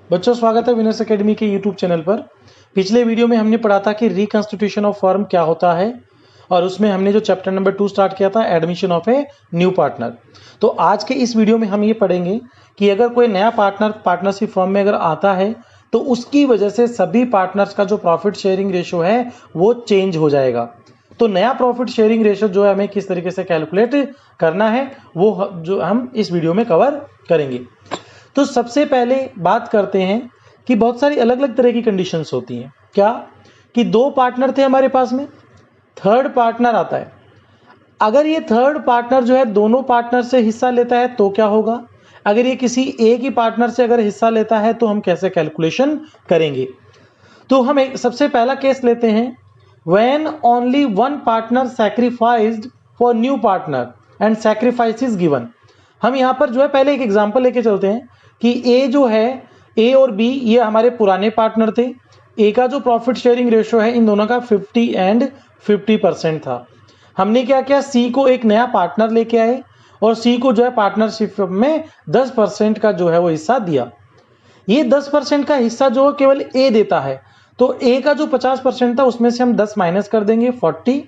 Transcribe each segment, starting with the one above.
बच्चों स्वागत है विनर्स एकेडमी के यूट्यूब चैनल पर। पिछले वीडियो में हमने पढ़ा था कि रिकॉन्स्टिट्यूशन ऑफ फर्म क्या होता है और उसमें हमने जो चैप्टर नंबर 2 स्टार्ट किया था admission of A new partner. तो आज के इस वीडियो में हम ये पढ़ेंगे कि अगर कोई नया पार्टनरशिप फर्म में अगर आता है तो उसकी वजह से सभी पार्टनर्स का जो प्रॉफिट शेयरिंग रेशो है वो चेंज हो जाएगा। तो नया प्रॉफिट शेयरिंग रेशो जो है हमें किस तरीके से कैलकुलेट करना है वो जो हम इस वीडियो में कवर करेंगे। तो सबसे पहले बात करते हैं कि बहुत सारी अलग अलग तरह की कंडीशंस होती हैं। क्या कि दो पार्टनर थे हमारे पास में, थर्ड पार्टनर आता है। अगर ये थर्ड पार्टनर जो है दोनों पार्टनर से हिस्सा लेता है तो क्या होगा, अगर ये किसी एक ही पार्टनर से अगर हिस्सा लेता है तो हम कैसे कैलकुलेशन करेंगे। तो हम सबसे पहला केस लेते हैं, when only one partner sacrificed for new partner and sacrifice is given. हम यहाँ पर जो है पहले एक एग्जांपल लेके चलते हैं कि ए जो है, ए और बी ये हमारे पुराने पार्टनर थे। ए का जो प्रॉफिट शेयरिंग रेशो है इन दोनों का 50 एंड 50% था। हमने क्या किया, सी को एक नया पार्टनर लेके आए और सी को जो है पार्टनरशिप में 10% का जो है वो हिस्सा दिया। ये 10% का हिस्सा जो केवल ए देता है, तो ए का जो 50% था उसमें से हम 10 माइनस कर देंगे 40।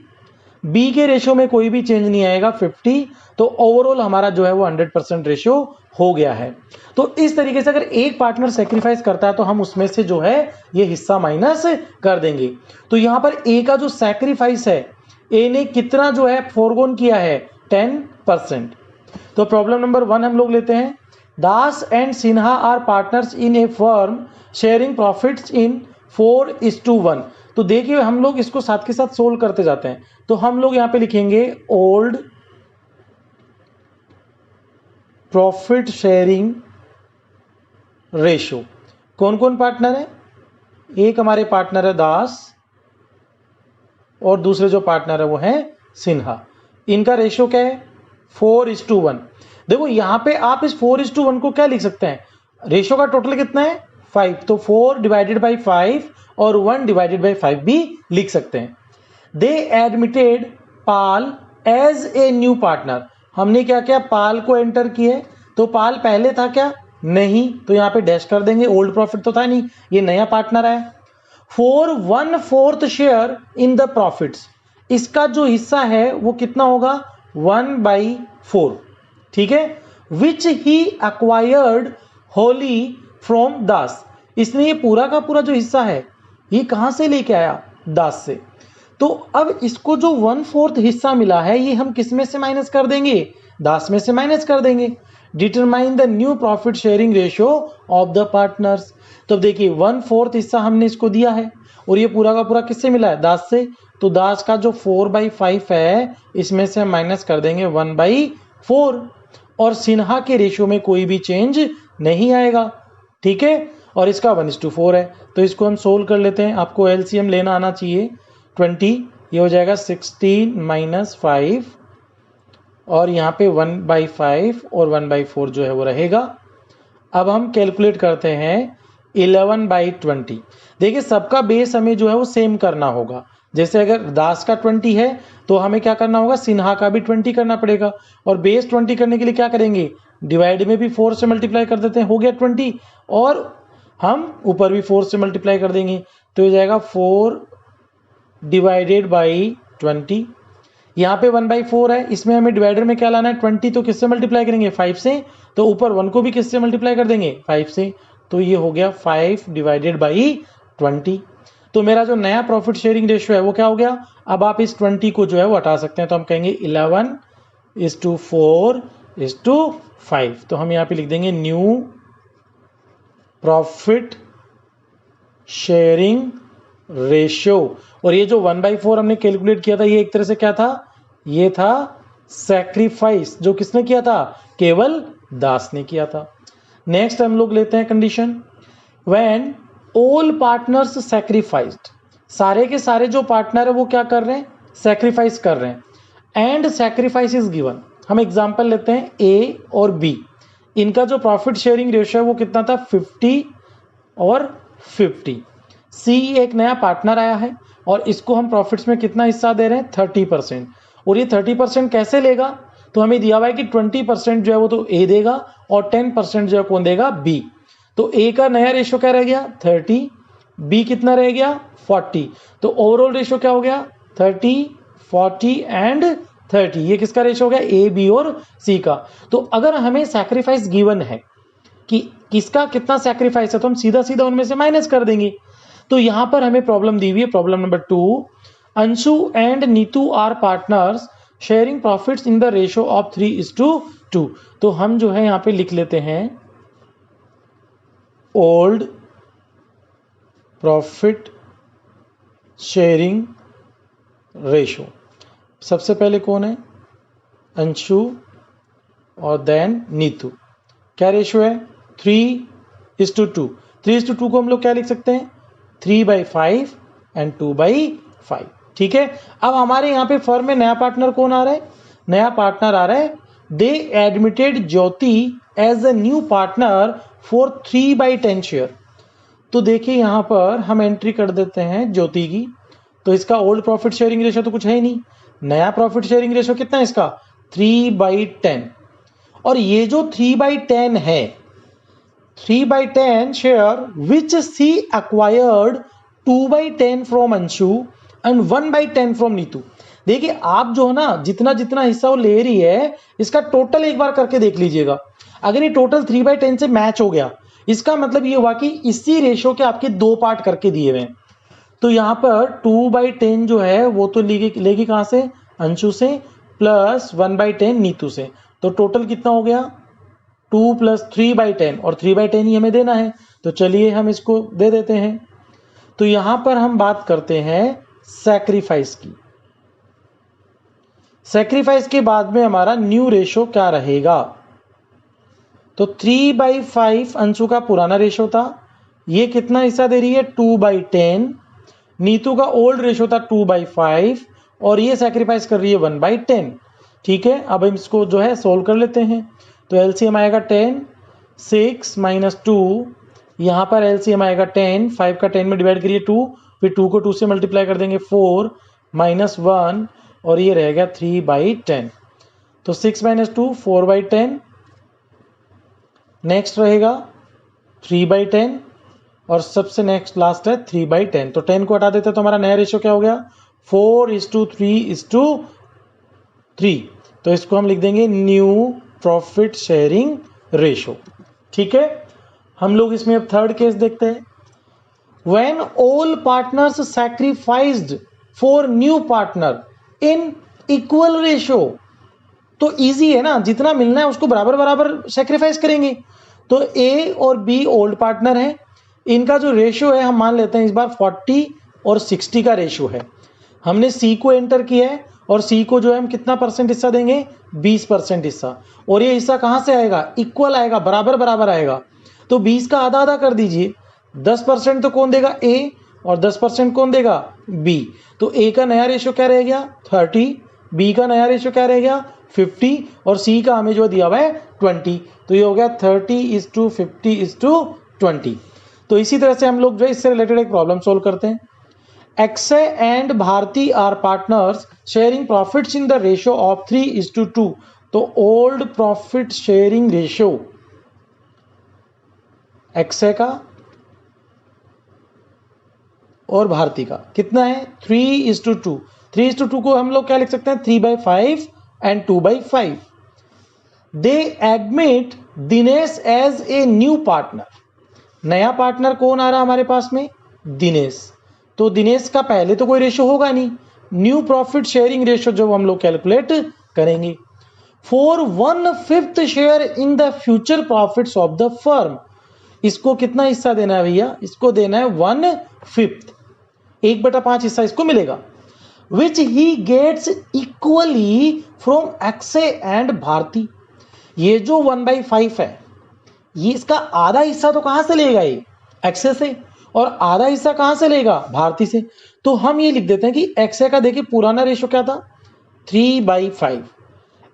बी के रेशो में कोई भी चेंज नहीं आएगा 50। तो ओवरऑल हमारा जो है वो 100% रेशियो हो गया है। तो इस तरीके से अगर एक पार्टनर सेक्रीफाइस करता है तो हम उसमें से जो है ये हिस्सा माइनस कर देंगे। तो यहां पर ए का जो सैक्रिफाइस है, ए ने कितना जो है फोरगोन किया है 10%। तो प्रॉब्लम नंबर 1 हम लोग लेते हैं, Das and Sinha are partners in a firm sharing profits in 4:1। तो देखिए हम लोग इसको साथ के साथ सोल्व करते जाते हैं। तो हम लोग यहां पे लिखेंगे ओल्ड प्रॉफिट शेयरिंग रेशो। कौन कौन पार्टनर है, एक हमारे पार्टनर है दास और दूसरे जो पार्टनर है वो है सिन्हा। इनका रेशो क्या है 4:1। देखो यहां पे आप इस 4:1 को क्या लिख सकते हैं, रेशो का टोटल कितना है 5, तो 4 डिवाइडेड बाई 5 और 1 डिवाइडेड बाई 5 भी लिख सकते हैं। They admitted Pal as a new partner. हमने क्या किया, पाल को एंटर किए। तो पाल पहले था क्या, नहीं, तो यहां पे डैश कर देंगे, ओल्ड प्रॉफिट तो था नहीं, ये नया पार्टनर है। For 1/4 share in the profits, इसका जो हिस्सा है वो कितना होगा 1/4, ठीक है। विच ही एक्वायर्ड होली फ्रॉम दास, इसने ये पूरा का पूरा जो हिस्सा है ये कहां से लेके आया, दास से। तो अब इसको जो 1/4 हिस्सा मिला है ये हम किस में से माइनस कर देंगे, दास में से माइनस कर देंगे। Determine the new profit sharing ratio of the partners. तो देखिए 1/4 हिस्सा हमने इसको दिया है और ये पूरा का पूरा किससे मिला है, दास से। तो दास का जो 4/5 है इसमें से हम माइनस कर देंगे 1/4 और सिन्हा के रेशियो में कोई भी चेंज नहीं आएगा, ठीक है। और इसका 1:4 है। तो इसको हम सोल्व कर लेते हैं। आपको एलसीएम लेना आना चाहिए 20, ये हो जाएगा 16 - 5 और यहाँ पे 1/5 और 1/4 जो है वो रहेगा। अब हम कैलकुलेट करते हैं 11/20। देखिए सबका बेस हमें जो है वो सेम करना होगा। जैसे अगर दास का 20 है तो हमें क्या करना होगा, सिन्हा का भी 20 करना पड़ेगा। और बेस 20 करने के लिए क्या करेंगे, डिवाइड में भी 4 से मल्टीप्लाई कर देते हैं, हो गया 20, और हम ऊपर भी 4 से मल्टीप्लाई कर देंगे तो हो जाएगा 4 डिवाइडेड बाई 20। यहाँ पे 1/4 है, इसमें हमें डिवाइडर में क्या लाना है 20, तो किससे मल्टीप्लाई करेंगे 5 से। तो ऊपर 1 को भी किससे मल्टीप्लाई कर देंगे 5 से। तो ये हो गया 5 डिवाइडेड बाई 20। तो मेरा जो नया प्रॉफिट शेयरिंग रेशियो है वो क्या हो गया। अब आप इस 20 को जो है वो हटा सकते हैं, तो हम कहेंगे 11:4:5। तो हम यहाँ पे लिख देंगे न्यू प्रॉफिट शेयरिंग रेशियो। और ये जो 1/4 हमने कैलकुलेट किया था ये एक तरह से क्या था, ये था सैक्रिफाइस, जो किसने किया था, केवल दास ने किया था। नेक्स्ट हम लोग लेते हैं condition, when all partners sacrificed, सारे के सारे जो पार्टनर है वो क्या कर रहे हैं, सैक्रिफाइस कर रहे हैं। एंड सैक्रिफाइस इज गिवन, हम एग्जांपल लेते हैं ए और बी, इनका जो प्रॉफिट शेयरिंग रेशियो है वो कितना था 50 और 50। सी एक नया पार्टनर आया है और इसको हम प्रॉफिट्स में कितना हिस्सा दे रहे हैं 30%। और ये 30% कैसे लेगा, तो हमें दिया हुआ है कि 20% जो है वो तो ए देगा और 10% जो है कौन देगा, बी। तो ए का नया रेशियो क्या रह गया 30, बी कितना रह गया 40, तो ओवरऑल रेशियो क्या हो गया 30, 40 एंड 30। ये किसका रेशियो हो गया ए, बी और सी का। तो अगर हमें सैक्रिफाइस गिवन है कि किसका कितना सैक्रिफाइस है तो हम सीधा सीधा उनमें से माइनस कर देंगे। तो यहां पर हमें प्रॉब्लम दी हुई है, problem number 2, Anshu and Neetu are partners sharing profits in the ratio of 3:2। तो हम जो है यहां पे लिख लेते हैं ओल्ड प्रॉफिट शेयरिंग रेशियो। सबसे पहले कौन है अंशु और देन नीतू। क्या रेशियो है 3:2। 3:2 को हम लोग क्या लिख सकते हैं 3/5 एंड 2/5। ठीक है। अब हमारे यहाँ पे फर्म में नया पार्टनर कौन आ रहा है, नया पार्टनर आ रहा है they admitted Jyoti as a new partner for 3/10 share. तो देखिए यहां पर हम एंट्री कर देते हैं ज्योति की। तो इसका ओल्ड प्रॉफिट शेयरिंग रेशियो तो कुछ है ही नहीं, नया प्रॉफिट शेयरिंग रेशियो कितना है इसका 3/10। और ये जो 3/10 है 3/10 share which she acquired 2/10 from Anshu and 1/10 from Neetu. देखिए आप जो है ना जितना जितना हिस्सा वो ले रही है इसका टोटल एक बार करके देख लीजिएगा। अगर ये टोटल 3/10 से मैच हो गया इसका मतलब ये हुआ कि इसी रेशियो के आपके दो पार्ट करके दिए हुए हैं। तो यहां पर 2/10 जो है वो तो लेगी कहां से अंशु से प्लस 1/10 नीतू से। तो टोटल कितना हो गया 2 + 3/10 और 3/10 ही हमें देना है। तो चलिए हम इसको दे देते हैं। तो यहां पर हम बात करते हैं सैक्रिफाइस की। सैक्रिफाइस के बाद में हमारा न्यू रेशियो क्या रहेगा। तो 3/5 अंशु का पुराना रेशियो था, ये कितना हिस्सा दे रही है 2/10। नीतू का ओल्ड रेशियो था 2/5 और ये सैक्रिफाइस कर रही है 1/10। ठीक है। अब हम इसको जो है सोल्व कर लेते हैं। तो एलसीएम आएगा 10, 6 - 2, यहां पर एलसीएम आएगा 10, 5 का 10 में डिवाइड करिए 2, फिर 2 को 2 से मल्टीप्लाई कर देंगे 4 - 1 और ये रह गया 3/10। तो 6 - 2 4/10, नेक्स्ट रहेगा 3/10 और सबसे नेक्स्ट लास्ट है 3/10। तो 10 को हटा देते तो हमारा नया रेशियो क्या हो गया 4:3:3। तो इसको हम लिख देंगे न्यू प्रॉफिट शेयरिंग रेशियो। ठीक है। हम लोग इसमें अब थर्ड केस देखते हैं। When all partners sacrificed for new partner in equal ratio. तो इजी है ना, जितना मिलना है उसको बराबर बराबर सैक्रिफाइस करेंगे। तो ए और बी ओल्ड पार्टनर है, इनका जो रेशियो है हम मान लेते हैं इस बार 40 और 60 का रेशियो है। हमने सी को एंटर किया है और सी को जो है हम कितना परसेंट हिस्सा देंगे 20% हिस्सा। और ये हिस्सा कहां से आएगा इक्वल आएगा, बराबर बराबर आएगा। तो 20 का आधा आधा कर दीजिए, 10% तो कौन देगा ए और 10% कौन देगा बी। तो ए का नया रेशियो क्या रह गया 30, बी का नया रेशियो क्या रह गया 50 और सी का हमें जो दिया हुआ है 20। तो ये हो गया 30:50:20। तो इसी तरह से हम लोग जो इससे रिलेटेड एक प्रॉब्लम सोल्व करते हैं। Akshay and Bharti are partners sharing profits in the ratio of 3:2। तो old profit sharing ratio Akshay का और भारती का कितना है 3:2। 3:2 को हम लोग क्या लिख सकते हैं 3/5 and 2/5। They admit Dinesh as a new partner. नया पार्टनर कौन आ रहा हमारे पास में दिनेश। तो दिनेश का पहले तो कोई रेशियो होगा नहीं, न्यू प्रॉफिट शेयरिंग रेशियो जो हम लोग कैलकुलेट करेंगे। For 1/5 share in the future profits of the firm. इसको कितना हिस्सा देना है भैया, इसको देना है 1/5, 1/5 हिस्सा इसको मिलेगा। Which he gets equally from Akshay and Bharti. ये जो 1/5 है ये इसका आधा हिस्सा तो कहां से लेगा ये अक्षय से, और आधा हिस्सा कहां से लेगा भारती से। तो हम ये लिख देते हैं कि अक्षय का देखिए पुराना रेशियो क्या था 3/5,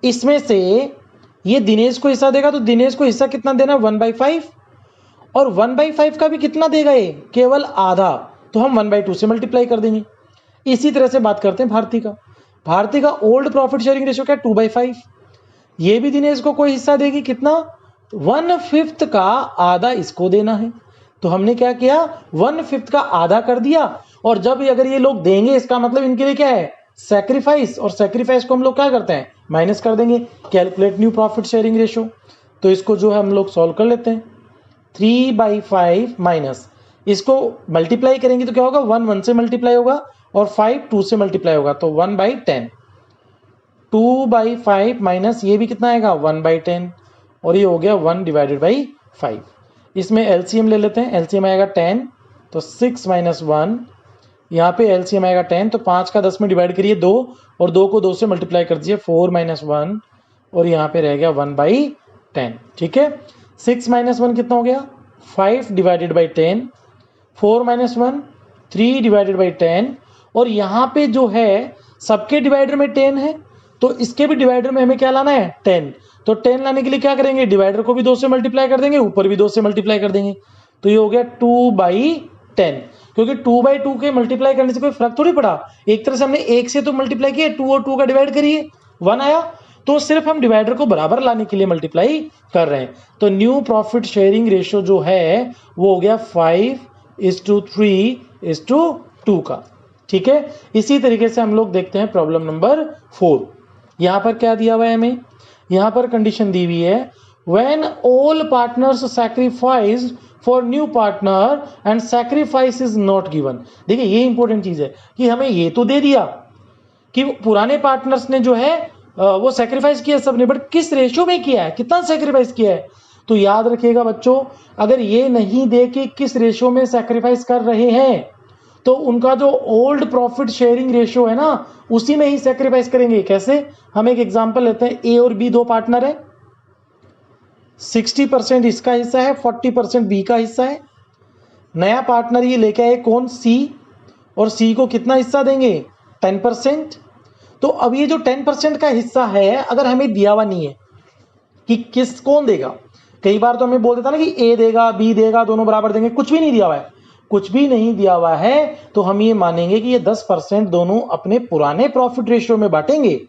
इसमें से ये दिनेश को हिस्सा देगा तो दिनेश को हिस्सा कितना देना 1/5, और 1/5 का भी कितना देगा ये केवल आधा, तो हम 1/2 से मल्टीप्लाई कर देंगे। इसी तरह से बात करते हैं भारती का। भारती का ओल्ड प्रॉफिट शेयरिंग रेशियो क्या 2/5, ये भी दिनेश को कोई हिस्सा देगी कितना 1/5 का आधा इसको देना है, तो हमने क्या किया 1/5 का आधा कर दिया। और जब अगर ये लोग देंगे इसका मतलब इनके लिए क्या है सैक्रिफाइस, और सैक्रिफाइस को हम लोग क्या करते हैं माइनस कर देंगे। Calculate new profit sharing ratio, तो इसको जो है हम लोग सॉल्व कर लेते हैं। 3/5 माइनस इसको मल्टीप्लाई करेंगे तो क्या होगा 1 1 से मल्टीप्लाई होगा और 5 2 से मल्टीप्लाई होगा, तो 1/10। 2/5 माइनस ये भी कितना आएगा 1/10 और ये हो गया 1/5। इसमें एलसीएम ले लेते हैं, एलसीएम आएगा 10, तो 6 - 1, यहाँ पे एलसीएम आएगा 10, तो 5 का 10 में डिवाइड करिए 2 और 2 को 2 से मल्टीप्लाई कर दीजिए 4 - 1 और यहाँ पे रह गया 1/10। ठीक है, 6 - 1 कितना हो गया 5/10, 4 - 1 3/10, और यहाँ पे जो है सबके डिवाइडर में 10 है तो इसके भी डिवाइडर में हमें क्या लाना है 10। तो 10 लाने के लिए क्या करेंगे डिवाइडर को भी 2 से मल्टीप्लाई कर देंगे, ऊपर भी 2 से मल्टीप्लाई कर देंगे, तो ये हो गया 2/10। क्योंकि 2/2 के मल्टीप्लाई करने से कोई फर्क थोड़ी पड़ा, एक तरह से हमने 1 से तो मल्टीप्लाई किया, 2 और 2 का डिवाइड करिए 1 आया, तो सिर्फ हम डिवाइडर को बराबर लाने के लिए मल्टीप्लाई कर रहे हैं। तो न्यू प्रॉफिट शेयरिंग रेशियो जो है वो हो गया 5:3:2 का। ठीक है, इसी तरीके से हम लोग देखते हैं प्रॉब्लम नंबर 4। यहां पर क्या दिया हुआ है हमें, यहां पर कंडीशन दी हुई है when all partners sacrifice for new partner and sacrifice is not given. देखिए ये इंपॉर्टेंट चीज है कि हमें ये तो दे दिया कि पुराने पार्टनर्स ने जो है वो सैक्रिफाइस किया सबने, बट किस रेशियो में किया है, कितना सैक्रिफाइस किया है। तो याद रखिएगा बच्चों, अगर ये नहीं दे कि किस रेशियो में सैक्रिफाइस कर रहे हैं तो उनका जो ओल्ड प्रॉफिट शेयरिंग रेशियो है ना उसी में ही सैक्रिफाइस करेंगे। कैसे, हम एक एग्जांपल लेते हैं, ए और बी दो पार्टनर है, 60% इसका हिस्सा है, 40% बी का हिस्सा है। नया पार्टनर ये लेके आए कौन सी, और सी को कितना हिस्सा देंगे 10%। तो अब ये जो 10% का हिस्सा है अगर हमें दिया हुआ नहीं है कि किस कौन देगा, कई बार तो हमें बोल देता ना कि ए देगा बी देगा दोनों बराबर देंगे, कुछ भी नहीं दिया हुआ है, कुछ भी नहीं दिया हुआ है तो हम ये मानेंगे कि ये 10% दोनों अपने पुराने प्रॉफिट रेशियो में बांटेंगे।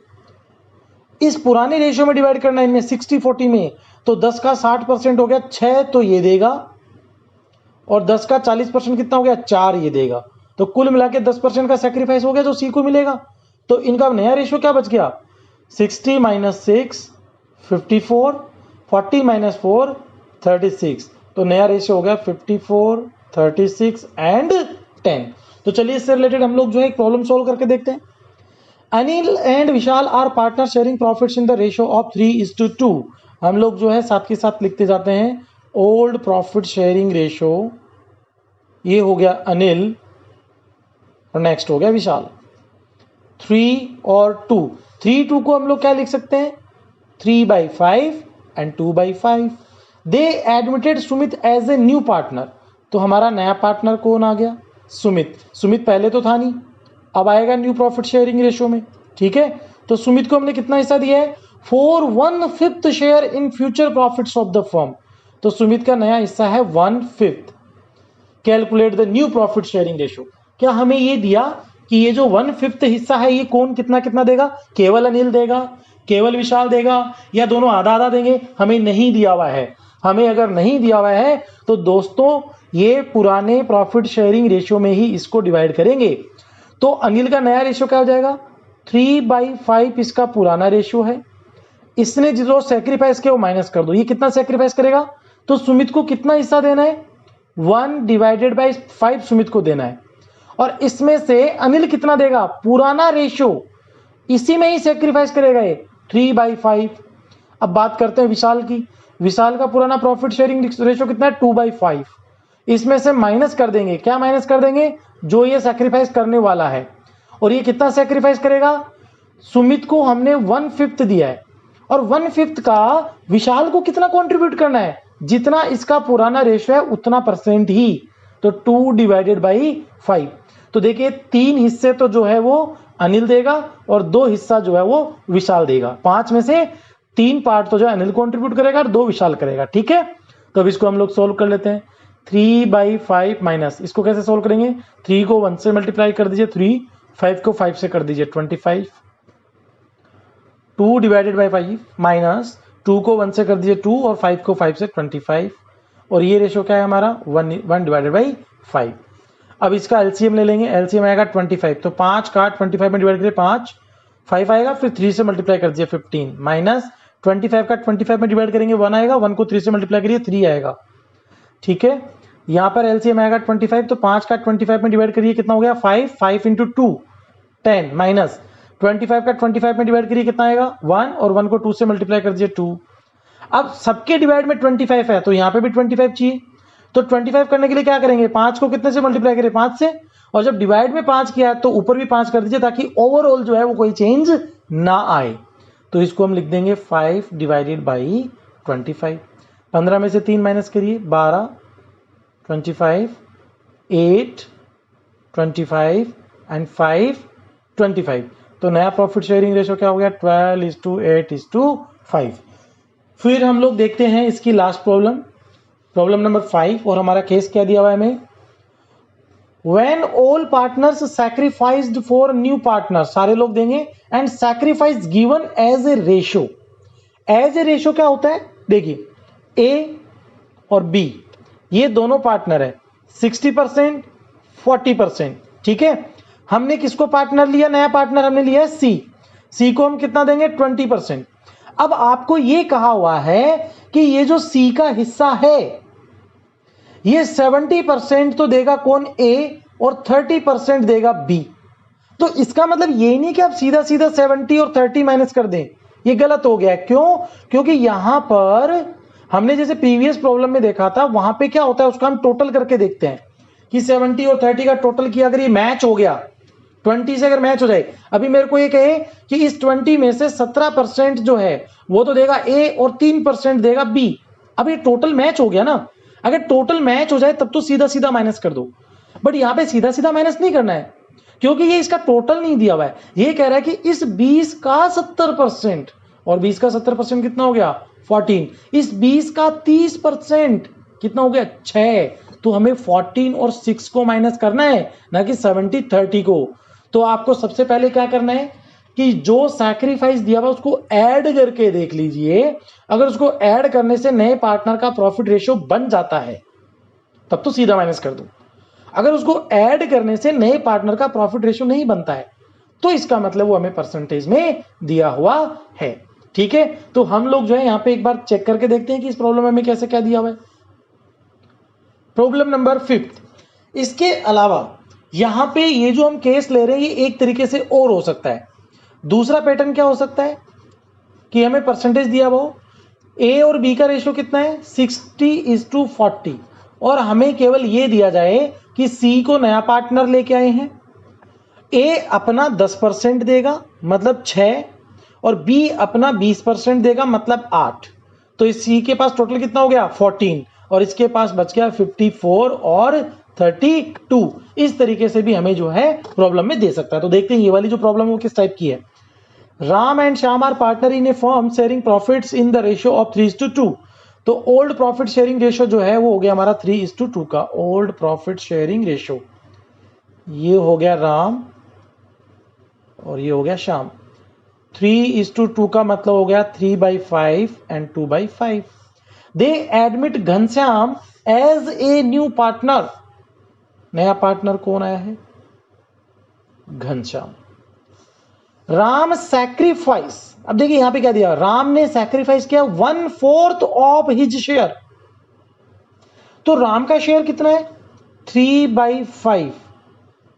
इस पुराने रेशियो में डिवाइड करना है इनमें 60-40 में, तो 10 का 60% हो गया 6 तो ये देगा, और 10 का 40% कितना हो गया 4 ये देगा, तो कुल मिला के 10% का सैक्रिफाइस हो गया जो सी को मिलेगा। तो इनका नया रेशियो क्या बच गया 60 - 6 54, 40 - 4 36, तो नया रेशियो हो गया 54 36 एंड 10। तो चलिए इससे रिलेटेड हम लोग जो है एक प्रॉब्लम सॉल्व करके देखते हैं। Anil and Vishal are partner sharing profits in the ratio of 3:2। हम लोग जो है साथ के साथ लिखते जाते हैं ओल्ड प्रॉफिट शेयरिंग रेशियो, ये हो गया अनिल और नेक्स्ट हो गया विशाल। 3 और 2, 3 2 को हम लोग क्या लिख सकते हैं 3/5 and 2/5। They admitted Sumit as a new partner, तो हमारा नया पार्टनर कौन आ गया सुमित। सुमित पहले तो था नहीं, अब आएगा न्यू प्रॉफिट शेयरिंग रेशियो में। ठीक है, तो सुमित को हमने कितना हिस्सा दिया है 4/1/5 share in future profits of the firm, तो सुमित का नया हिस्सा है 1/5। Calculate the new profit sharing ratio, क्या हमें ये दिया कि ये जो 1/5 हिस्सा है ये कौन कितना कितना देगा, केवल अनिल देगा, केवल विशाल देगा, या दोनों आधा आधा देंगे, हमें नहीं दिया हुआ है। हमें अगर नहीं दिया हुआ है तो दोस्तों ये पुराने प्रॉफिट शेयरिंग रेशियो में ही इसको डिवाइड करेंगे। तो अनिल का नया रेशियो क्या हो जाएगा 3/5 इसका पुराना रेशियो है, इसने जो सैक्रिफाइस किया वो माइनस कर दो, ये कितना सैक्रिफाइस करेगा, तो सुमित को कितना हिस्सा देना है 1/5 सुमित को देना है, और इसमें से अनिल कितना देगा पुराना रेशियो, इसी में ही सैक्रिफाइस करेगा ये 3/5। अब बात करते हैं विशाल की, विशाल का पुराना प्रॉफिट शेयरिंग रेशियो कितना है 2/5, इसमें से माइनस कर देंगे, क्या माइनस कर देंगे जो ये सैक्रिफाइस करने वाला है, और ये कितना सैक्रिफाइस करेगा, सुमित को हमने 1/5 दिया है और 1/5 का विशाल को कितना कंट्रीब्यूट करना है, जितना इसका पुराना रेशियो है उतना % ही, तो 2/5। तो देखिए 3 हिस्से तो जो है वो अनिल देगा और 2 हिस्सा जो है वो विशाल देगा, 5 में से 3 पार्ट तो जो अनिल कंट्रीब्यूट करेगा और 2 विशाल करेगा। ठीक है, तो अब इसको हम लोग सोल्व कर लेते हैं। 3/5 माइनस, इसको कैसे सोल्व करेंगे 3 को 1 से मल्टीप्लाई कर दीजिए 3, 5 को 5 से कर दीजिए 25, 2/5 माइनस 2 को 1 से कर दीजिए 2 और 5 को 5 से 25 और ये रेशो क्या है हमारा 1 डिवाइडेड बाई 5। अब इसका एलसीएम ले लेंगे, एलसीएम आएगा 25, तो 5 का 25 में डिवाइड करिए 5 आएगा, फिर 3 से मल्टीप्लाई कर दीजिए 15 माइनस 25 का 25 में डिवाइड करेंगे 1 आएगा, 1 को 3 से मल्टीप्लाई करिए 3 आएगा। ठीक है, यहाँ पर एलसीएम आएगा 25, तो 5 का 25 में डिवाइड करिए कितना हो गया 5 इंटू 2 10 माइनस 25 का 25 में डिवाइड करिए कितना आएगा 1 और 1 को 2 से मल्टीप्लाई कर दीजिए 2। अब सबके डिवाइड में 25 है तो यहाँ पे भी 25 चाहिए, तो 25 करने के लिए क्या करेंगे 5 को कितने से मल्टीप्लाई करें 5 से, और जब डिवाइड में 5 किया है तो ऊपर भी 5 कर दीजिए ताकि ओवरऑल जो है वो कोई चेंज ना आए। तो इसको हम लिख देंगे 5 डिवाइडेड बाई 25। 15 में से 3 माइनस करिए 12, 25, 8, 25 एंड 5 25। तो नया प्रॉफिट शेयरिंग रेशो क्या हो गया 12:8:5। फिर हम लोग देखते हैं इसकी लास्ट प्रॉब्लम नंबर 5, और हमारा केस क्या दिया हुआ है हमें, When all partners sacrificed for new partner, सारे लोग देंगे, and sacrifice given as a ratio। as a ratio क्या होता है, देखिए A और B ये दोनों पार्टनर है 60% 40%। ठीक है, हमने किसको पार्टनर लिया, नया पार्टनर हमने लिया है C को हम कितना देंगे 20%। अब आपको ये कहा हुआ है कि ये जो C का हिस्सा है ये 70% तो देगा कौन A और 30% देगा B। तो इसका मतलब ये नहीं कि आप सीधा सीधा 70 और 30 माइनस कर दें, ये गलत हो गया। क्यों, क्योंकि यहां पर हमने जैसे प्रीवियस प्रॉब्लम में देखा था वहां पे क्या होता है उसका हम टोटल करके देखते हैं कि 70 और 30 का टोटल किया, अगर ये मैच हो गया 20 से अगर मैच हो जाए, अभी मेरे को ये कहे कि इस 20 में से 17% जो है वो तो देगा A और 3% देगा B। अब ये टोटल मैच हो गया ना, अगर टोटल मैच हो जाए तब तो सीधा सीधा माइनस कर दो, बट यहां पे सीधा सीधा माइनस नहीं करना है क्योंकि ये इसका टोटल नहीं दिया हुआ है। ये कह रहा है कि इस 20 का 70% और 20 का 70% कितना हो गया 14, इस 20 का 30% कितना हो गया 6। तो हमें 14 और 6 को माइनस करना है, ना कि 70 30 को। तो आपको सबसे पहले क्या करना है कि जो सैक्रिफाइस दिया हुआ उसको ऐड करके देख लीजिए, अगर उसको ऐड करने से नए पार्टनर का प्रॉफिट रेशियो बन जाता है तब तो सीधा माइनस कर दो। अगर उसको ऐड करने से नए पार्टनर का प्रॉफिट रेशियो नहीं बनता है तो इसका मतलब वो हमें परसेंटेज में दिया हुआ है। ठीक है, तो हम लोग जो है यहां पे एक बार चेक करके देखते हैं कि इस प्रॉब्लम में हमें कैसे क्या दिया हुआ है। प्रॉब्लम नंबर 5, इसके अलावा यहां पे ये जो हम केस ले रहे हैं ये एक तरीके से और हो सकता है। दूसरा पैटर्न क्या हो सकता है कि हमें परसेंटेज दिया वो A और B का रेशियो कितना है 60:40 और हमें केवल ये दिया जाए कि C को नया पार्टनर लेके आए हैं, A अपना 10% देगा मतलब 6 और B अपना 20% देगा मतलब 8। तो इस C के पास टोटल कितना हो गया 14 और इसके पास बच गया 54 और 32। इस तरीके से भी हमें जो है प्रॉब्लम में दे सकता है। तो देखते हैं ये वाली जो प्रॉब्लम वो किस टाइप की है। Ram and Shyam are partner in a firm sharing profits in the ratio of 3:2। तो ओल्ड प्रॉफिट शेयरिंग रेशियो जो है वो हो गया हमारा 3:2 का। ओल्ड प्रॉफिट शेयरिंग रेशियो ये हो गया राम और ये हो गया श्याम। 3:2 का मतलब हो गया 3/5 and 2/5। They admit Ghanshyam as a new partner. नया पार्टनर कौन आया है घनश्याम। राम सैक्रिफाइस, अब देखिए यहां पे क्या दिया, राम ने सैक्रिफाइस किया 1/4 ऑफ हिज शेयर। तो राम का शेयर कितना है 3/5,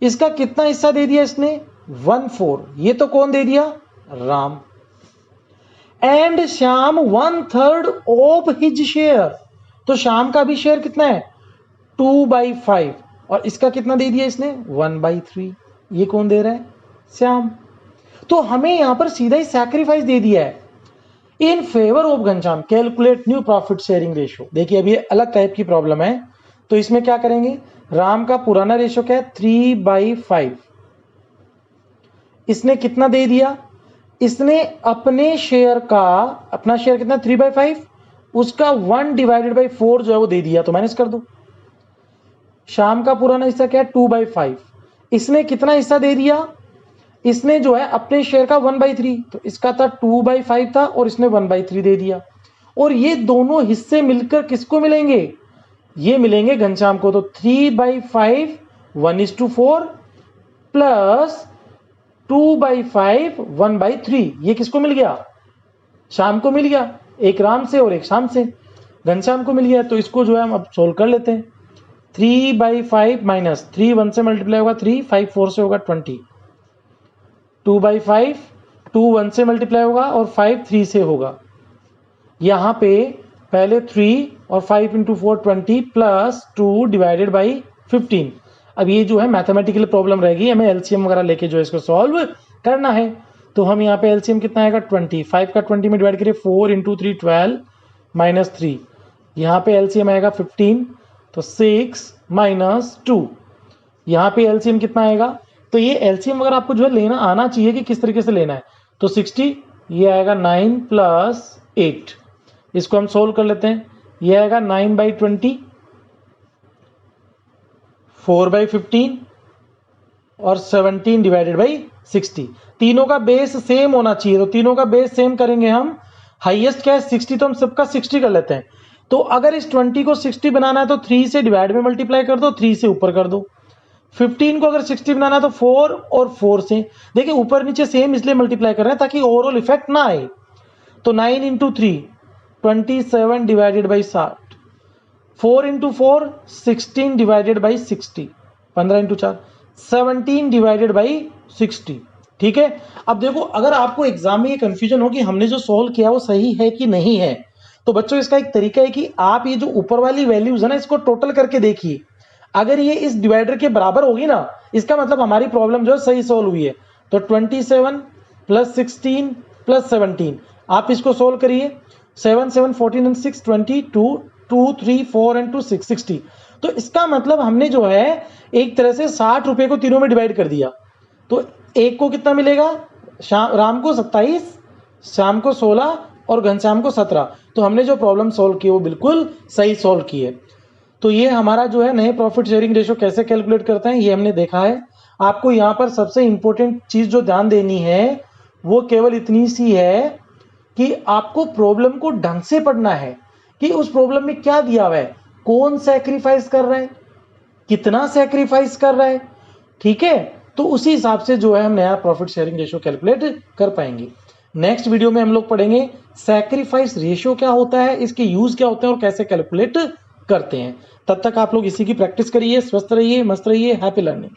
इसका कितना हिस्सा दे दिया इसने 1/4, ये तो कौन दे दिया Ram. And Shyam 1/3 of his share, तो श्याम का भी शेयर कितना है 2/5 और इसका कितना दे दिया इसने 1/3, ये कौन दे रहा है श्याम। तो हमें यहां पर सीधा ही सैक्रिफाइस दे दिया है in favour of Ghanshyam. Calculate new profit sharing ratio. देखिए अभी अलग टाइप की प्रॉब्लम है, तो इसमें क्या करेंगे, राम का पुराना रेशियो क्या है 3/5, इसने कितना दे दिया, इसने अपने शेयर का, अपना शेयर कितना 3/5, उसका 1/4 जो है वो दे दिया, तो माइनस कर दो। श्याम का पुराना हिस्सा क्या है 2/5, इसने कितना हिस्सा दे दिया, इसने जो है अपने शेयर का 1/3, तो इसका था 2/5 था और इसने 1/3 दे दिया। और ये दोनों हिस्से मिलकर किसको मिलेंगे, ये मिलेंगे घनश्याम को। तो 3/5 1:4 प्लस 2/5 1/3, ये किसको मिल गया, शाम को मिल गया, एक राम से और एक शाम से, घनश्याम को मिल गया। तो इसको जो है हम अब सोल्व कर लेते हैं। 3/5 माइनस 3 1 से मल्टीप्लाई होगा 3, 5 4 से होगा 20, 2/5 2 1 से मल्टीप्लाई होगा और 5 3 से होगा। यहाँ पे पहले 3 और 5 × 4 20 प्लस 2 डिवाइडेड बाई 15। अब ये जो है मैथमेटिकल प्रॉब्लम रहेगी, हमें एलसीएम वगैरह लेके जो है इसको सॉल्व करना है। तो हम यहाँ पे एलसीएम कितना आएगा 20, 5 का 20 में डिवाइड करिए 4 × 3 12 माइनस 3, यहाँ पे एलसीएम आएगा 15, तो 6 माइनस 2, यहाँ पे एलसीएम कितना आएगा। तो ये एलसीएम अगर आपको जो है लेना आना चाहिए कि किस तरीके से लेना है। तो 60, ये आएगा 9 प्लस 8, इसको हम सोल्व कर लेते हैं। ये आएगा 9/20, 4/15 और 17 डिवाइडेड बाई 60। तीनों का बेस सेम होना चाहिए, तो तीनों का बेस सेम करेंगे हम। हाईएस्ट क्या है 60, तो हम सबका 60 कर लेते हैं। तो अगर इस 20 को 60 बनाना है तो 3 से डिवाइड में मल्टीप्लाई कर दो, 3 से ऊपर कर दो। 15 को अगर 60 बनाना है तो 4 और 4 से, देखिए ऊपर नीचे सेम इसलिए मल्टीप्लाई कर रहे हैं ताकि ओवरऑल इफेक्ट ना आए। तो 9 × 3 27 divided by 60, 4 × 4 16 divided by 60, 15 × 4 17 divided by 60। ठीक है, अब देखो अगर आपको एग्जाम में ये कंफ्यूजन हो कि हमने जो सॉल्व किया वो सही है कि नहीं है, तो बच्चों इसका एक तरीका है कि आप ये जो ऊपर वाली वैल्यूज है ना, इसको टोटल करके देखिए। अगर ये इस डिवाइडर के बराबर होगी ना, इसका मतलब हमारी प्रॉब्लम जो है सही सॉल्व हुई है। तो 27 प्लस 16 प्लस 17, आप इसको सोल्व करिए। 7 7 14 and 6 22, 2 3 4 and 2 6 60। तो इसका मतलब हमने जो है एक तरह से 60 रुपए को तीनों में डिवाइड कर दिया। तो एक को कितना मिलेगा, राम को 27, शाम को 16 और घनश्याम को 17। तो हमने जो प्रॉब्लम सॉल्व की वो बिल्कुल सही सॉल्व की है। तो ये हमारा जो है नए प्रॉफिट शेयरिंग रेशो कैसे कैलकुलेट करते हैं ये हमने देखा है। आपको यहाँ पर सबसे इंपॉर्टेंट चीज जो ध्यान देनी है वो केवल इतनी सी है कि आपको प्रॉब्लम को ढंग से पढ़ना है कि उस प्रॉब्लम में क्या दिया हुआ है, कौन सैक्रिफाइस कर रहा है, कितना सैक्रिफाइस कर रहा है। ठीक है, तो उसी हिसाब से जो है हम नया प्रॉफिट शेयरिंग रेशो कैलकुलेट कर पाएंगे। नेक्स्ट वीडियो में हम लोग पढ़ेंगे सैक्रिफाइस रेशो क्या होता है, इसके यूज क्या होते हैं और कैसे कैलकुलेट करते हैं। तब तक आप लोग इसी की प्रैक्टिस करिए, स्वस्थ रहिए, मस्त रहिए, हैप्पी लर्निंग।